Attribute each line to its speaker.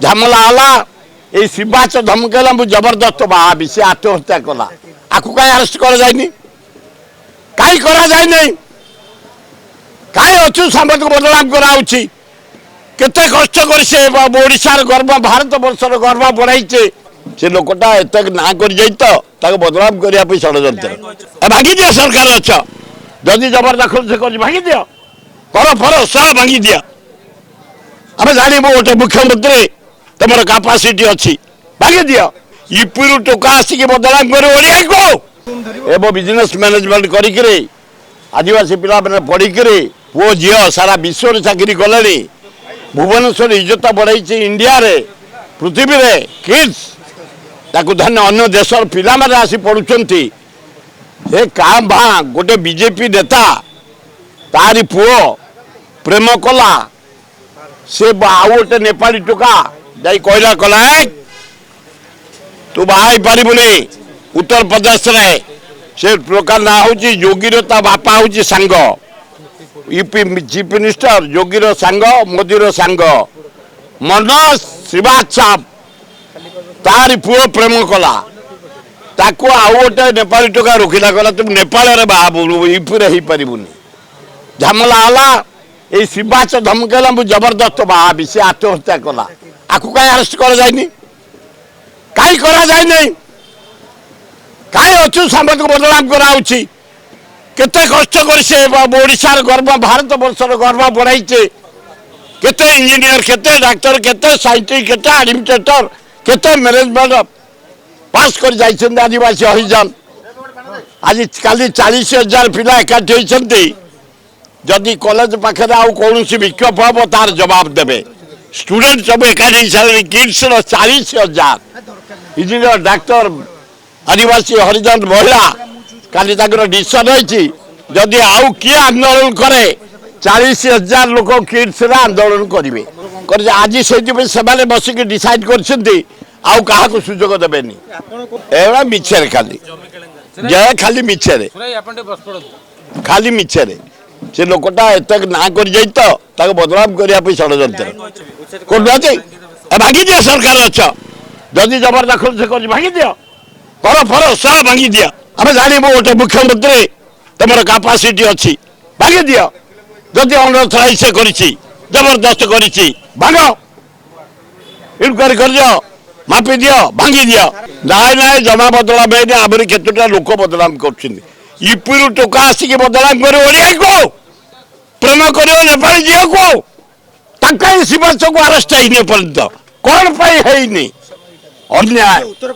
Speaker 1: झमेला आला ये शिवाच धमकेला मुझे जबरदस्त बाहाबी से आत्महत्या कला आपको कहीं अरेस्ट कर जाए कहीं करा जाए नहीं कहीं अच्छु संबंध को बदनाम कराऊँगी केते कष्ट कर गर्व भारत वर्षर गर्व बढ़ाई से लोकटा एत ना कर बदनाम करने षड्यंत्र भागी दिया सरकार अच्छा जदि जबरदखल से कर भागी दिया कर फर सब भांगी दिया आम जानबू गोटे मुख्यमंत्री तुम कैपेसिटी अच्छी भागी दिया यूपी टोका आसिक बदनाम कर ओडिया को एवं बिजनेस मैनेजमेंट कर आदिवासी पिला पढ़िक पुओ झी सारा विश्व में चाकरी कले भुवनेश्वर इज्जत बढ़ाई इंडिया रे पृथ्वी रे किड्स ताकू धन्य अन्य देश पिला आसी पढ़ुंट का भा गोटे बीजेपी नेता तारी पुओ प्रेम कला से आउ गोटे नेपाली टोका जाई कहला कला तू बाहाई पारिबुनी उत्तर प्रदेश रे से टोका ना हूँ योगी बापा हूँ सांग यूपी चीफ मिनिस्टर योगी सांग मोदी सांग मनोज श्रीवास्तव तारी पुओ प्रेम कला ताको आउ गोटे नेपाली टोका रोकिला कला तुम नेपाल रे बाबू यूपी रे पारिबुनी झमेला आला ये शिवाच धमकेला मुझे जबरदस्त बाहाबी से आत्महत्या कला आपको कहीं अरेस्ट कर जाए कहीं करा जाए नहीं कहीं अच्छु संबंध को बदनाम कराऊँगी केते कष्ट कर गर्व भारत वर्षर गर्व बढ़ाई केते इंजीनियर केते डाक्तर केते साइंटिस्ट केते एडमिनिस्ट्रेटर केते मैनेजमेंट पास कर जाइछन आदिवासी हरिजन आज काली 40,000 पिला एकाठी होइछन्ती जदि कॉलेज पाखे आउ कौन विक्षोभ हम तार जवाब देवे स्टूडेंट सब एकाठी सारे किड्स 40,000 इंजीनियर डाक्तर आदिवासी हरिजन महिला काली डिसीजन होती जदि आउ किए आंदोलन करे 40,000 लोक किड्स आंदोलन करेंगे आज से बसिक डिसाइड कर सुजोग देवेनि एवं मिछे खाली जय खाली मिछे खाली मिछे से लोकटा एत ना कर बदनाम करने षड्यंत्र भागी दिया सरकार अच्छा जदि जबरदखल से कर भागी दिया कर फर सब भांगी दिया आम जानबू गोटे मुख्यमंत्री तुम कैपेसिटी अच्छी भागी दिया जदि अनऑथराइज से कर जबरदस्त कर भाग इनक्वारी कर मापी दियो भांगी दियो ना ना जमा बदलाम है आमरी केतटा लोक बदनाम कर यूपी टोका आसिक बदनाम कर ओडिया को प्रेम कर नेपाली झील को शिवाच को अरेस्ट है पर्यंत कौन पाई अन्याय
Speaker 2: उत्तर